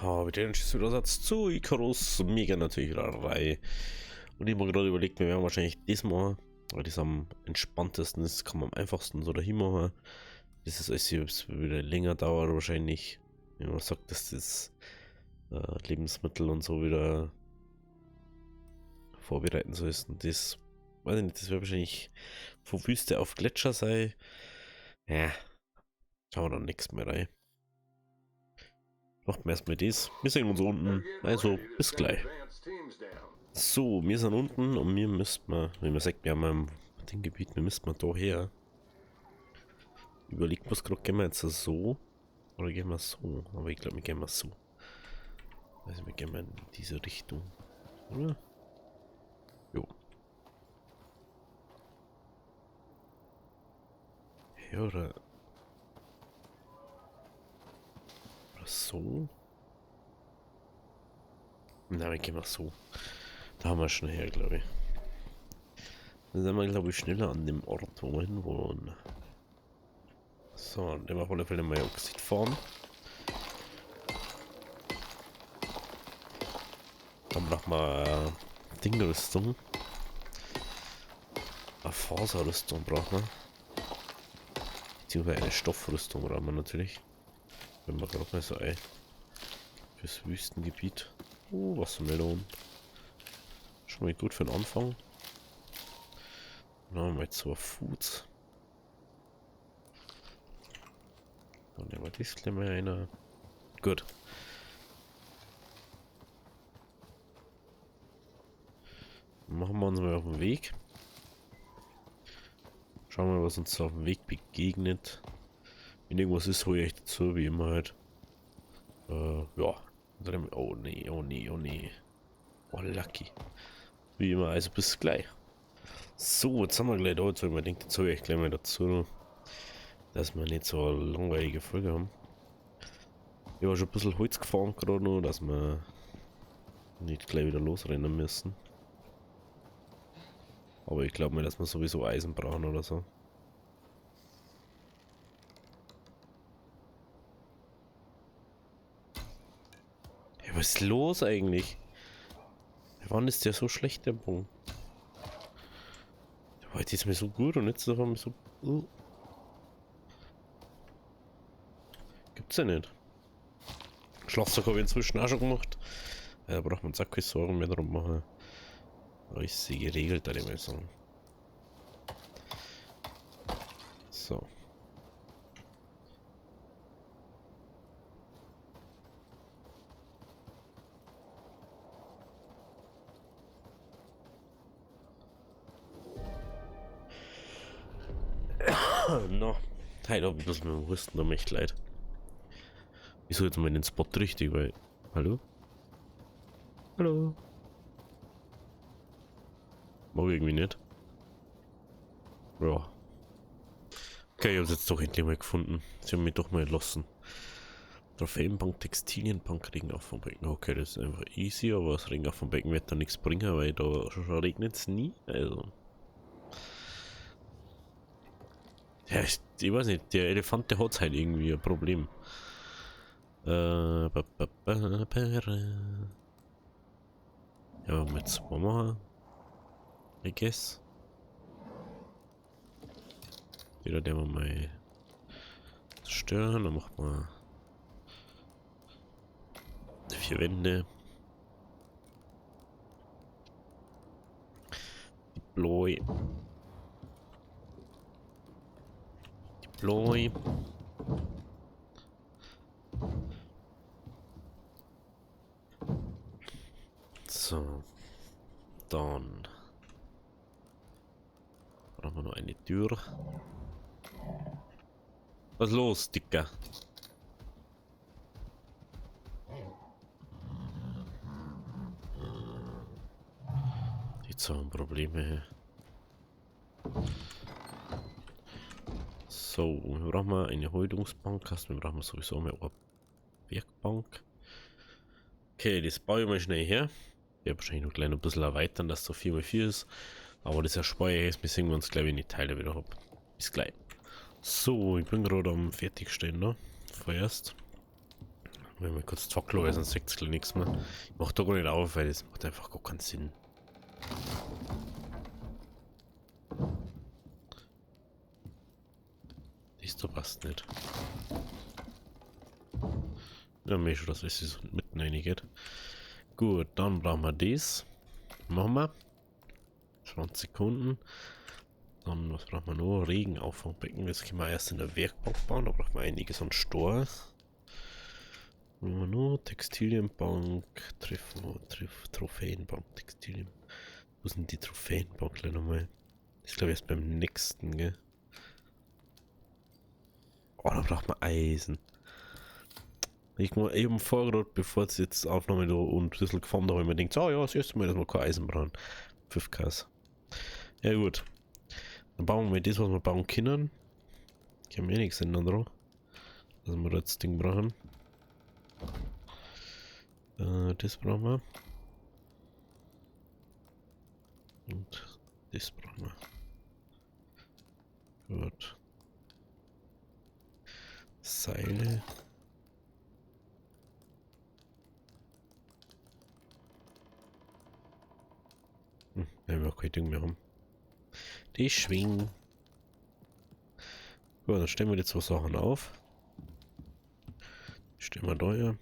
Wieder ein Schüsselersatz zu Icarus, mega natürlich wieder Reihe. Und ich habe mir gerade überlegt, wir werden wahrscheinlich das machen, weil das am entspanntesten ist, kann man am einfachsten so dahin machen. Das ist alles wieder länger dauert wahrscheinlich, wenn man sagt, dass das Lebensmittel und so wieder vorbereiten sollst. Und das, weiß ich nicht, das wird wahrscheinlich von Wüste auf Gletscher sein. Ja, schauen wir dann nichts mehr rein. Machen wir erstmal das. Wir sehen uns unten. Also, bis gleich. So, wir sind unten und wir müssen, wie man sagt, wir haben im Gebiet, wir müssen da her. Überlegt was gerade, gehen wir jetzt so oder gehen wir so? Aber ich glaube, wir gehen mal so. Also, wir gehen mal in diese Richtung. Oder? Jo. Ja, oder so? Na, wir gehen mal so. Da haben wir schon her, glaube ich. Dann sind wir, glaube ich, schneller an dem Ort, wo wir hinwollen. So, dann nehmen wir auf alle Fälle mal Oxid fahren. Dann machen wir Dingrüstung. Eine Faserrüstung brauchen wir. Beziehungsweise eine Stoffrüstung brauchen wir natürlich. Wenn wir gerade mal so ein fürs Wüstengebiet. Oh, Wassermelonen. Schon mal gut für den Anfang. Dann haben wir jetzt so Foods. Dann nehmen wir das gleich mal einer. Gut. Dann machen wir uns mal auf den Weg. Schauen wir mal, was uns auf dem Weg begegnet. Wenn irgendwas ist, hole ich echt dazu, wie immer halt. Ja. Oh nee, oh nee, oh nee. Oh, lucky. Wie immer, also bis gleich. So, jetzt haben wir gleich da, jetzt habe ich mir gedacht, jetzt hole ich gleich mal dazu, dass wir nicht so eine langweilige Folge haben. Ich war schon ein bisschen Holz gefahren gerade noch, dass wir nicht gleich wieder losrennen müssen. Aber ich glaube mal, dass wir sowieso Eisen brauchen oder so. Ja, was ist los eigentlich? Wann ist der so schlecht, der Bogen? Heute ist mir so gut und jetzt auf einmal so... Gibt's ja nicht. Schlafsack habe ich inzwischen auch schon gemacht. Da braucht man keine Sorgen mehr drum machen. Aber ich sehe geregelt, da ich mal sagen. So. No. Heute habe ich bloß mit dem Rüsten, da mir echt leid. Wieso jetzt mal den Spot richtig, weil... Hallo? Hallo? Mag ich irgendwie nicht. Ja. Okay, ich habe es jetzt doch endlich mal gefunden. Sie haben mich doch mal entlassen. Trophäenbank, Textilienbank, Regen auf vom Becken. Okay, das ist einfach easy, aber das Regen auf vom Becken wird da nichts bringen, weil da regnet es nie. Also. Ja, ich weiß nicht, der Elefant, der hat halt irgendwie ein Problem. Ja, mit zwei machen. I guess. Wieder der wir mal zerstören, dann macht man 4 Wände. Deploy. Deploy. So. Dann brauchen wir noch eine Tür. Was ist los, Dicker? Jetzt haben wir Probleme. So, wir brauchen eine Häutungsbank. Wir brauchen sowieso eine Werkbank. Okay, das baue ich mal schnell her. Ich werde wahrscheinlich noch gleich ein bisschen erweitern, dass es so 4x4 ist. Aber das erspare ich jetzt, wir sehen uns gleich, wenn ich die Teile wieder habe. Bis gleich. So, ich bin gerade am Fertigstellen, ne? Vorerst. Wenn wir kurz zocken, weil sonst sagt es nichts mehr. Ich mach da gar nicht auf, weil das macht einfach gar keinen Sinn. Das da passt nicht. Ja, mir schon, dass es mitten reingeht. Gut, dann brauchen wir das. Machen wir. 20 Sekunden. Dann, was brauchen wir noch? Regenauffangbecken. Das können wir erst in der Werkbank bauen. Da brauchen wir einiges an Store. Was haben wir noch? Textilienbank. Trophäenbank. Textilien. Wo sind die Trophäenbank gleich nochmal? Das glaube ich erst beim nächsten, gell? Oh, da braucht man Eisen. Ich mal eben vorgerot, bevor es jetzt Aufnahme da und ein bisschen gefahren da, habe ich mir gedacht, oh ja, das erste Mal, dass wir kein Eisen brauchen. 5Ks. Ja gut. Dann bauen wir das, was wir bauen können. Ich habe mir nichts ändern dran. Dass wir das Ding brauchen. Das brauchen wir. Und das brauchen wir. Gut. Seile. Wenn wir kein Ding mehr haben. Die schwingen. Gut, dann stellen wir die zwei Sachen auf. Die stellen wir da her.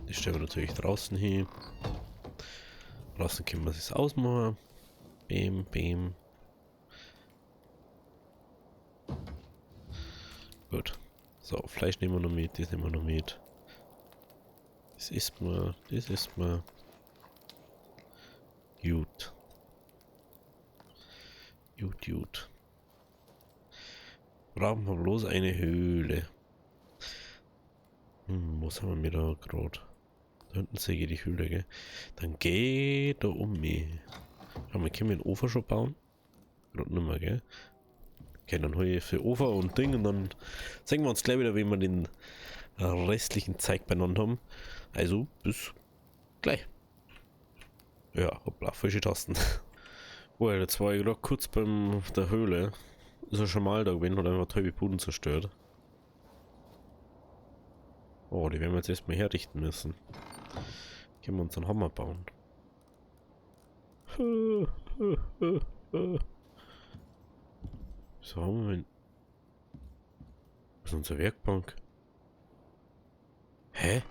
Die stellen wir natürlich draußen hin. Draußen können wir es ausmachen. Bam, bam. Gut. So, Fleisch nehmen wir noch mit, das nehmen wir noch mit. Das isst man, das isst man. Gut. Gut. Brauchen wir bloß eine Höhle. Was haben wir da gerade? Da hinten sehe ich die Höhle, gell? Dann geht da um mich. Aber wir können den Ofen schon bauen. Gerade nicht mehr, gell? Okay, dann hole ich für Ofen und Ding und dann sehen wir uns gleich wieder, wenn wir den restlichen Zeug beieinander haben. Also, bis gleich. Ja, hoppla, falsche Tasten. Oh, jetzt war ich gerade kurz beim der Höhle. Ist er schon mal da gewesen und einfach halbe Buden zerstört. Oh, die werden wir jetzt erstmal herrichten müssen. Können wir uns einen Hammer bauen. So haben wir. Was ist unsere Werkbank? Hä?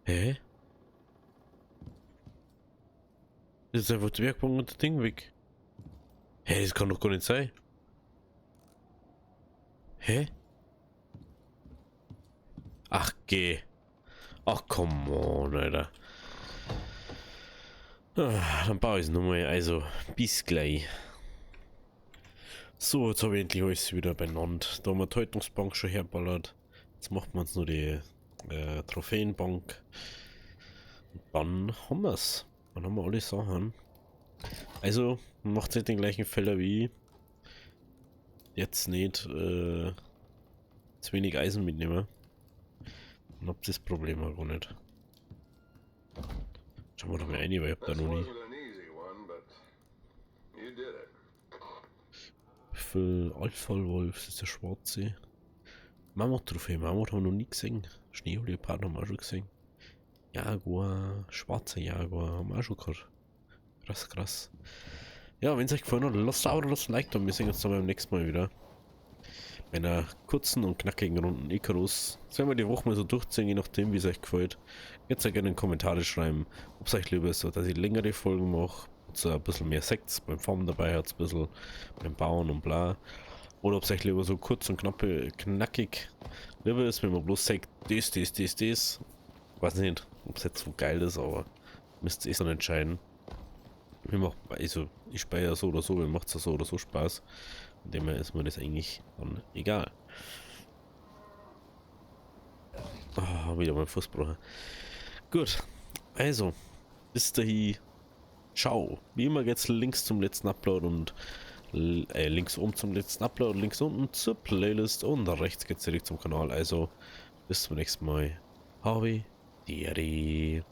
Hä? Das ist einfach die Werkbank und das Ding weg. Hä, das kann doch gar nicht sein. Hä? Ach, geh. Ach, come on, Alter. Dann baue ich es nochmal. Also, bis gleich. So, jetzt habe ich endlich alles wieder beieinander. Da haben wir die Haltungsbank schon herballert. Jetzt macht man uns nur die Trophäenbank. Und dann haben wir es. Dann haben wir alle Sachen. Also, macht nicht den gleichen Fehler wie jetzt nicht zu wenig Eisen mitnehmen. Dann habt ihr das Problem auch gar nicht. Schauen wir doch mal rein, weil ich hab da noch nie. Für Alpha-Wolf, das ist der schwarze. Mammut-Trophäe, Mammut haben wir noch nie gesehen. Schneeleopard haben wir auch schon gesehen. Jaguar, schwarzer Jaguar haben wir auch schon gehabt. Krass. Ja, wenn es euch gefallen hat, lasst ein Like da. Wir sehen uns dann beim nächsten Mal wieder. Bei einer kurzen und knackigen Runden Icarus. Das werden wir die Woche mal so durchziehen, je nachdem wie es euch gefällt. Jetzt gerne in die Kommentare schreiben, ob es euch lieber ist, dass ich längere Folgen mache. So ein bisschen mehr Sekts beim Farmen dabei hat, ein bisschen beim Bauen und bla. Oder ob es euch lieber so kurz und knackig lieber ist, wenn man bloß sagt, das. Ich weiß nicht, ob es jetzt so geil ist, aber müsst ihr es dann entscheiden. Also ich spiele ja so oder so, mir macht es ja so oder so Spaß. Von dem her ist mir das eigentlich dann egal. Wieder mein Fußbruch. Gut, also, bis dahin. Ciao. Wie immer geht's links zum letzten Upload und links oben zum letzten Upload, links unten zur Playlist und rechts geht's direkt zum Kanal. Also, bis zum nächsten Mal. Harvey, Diary.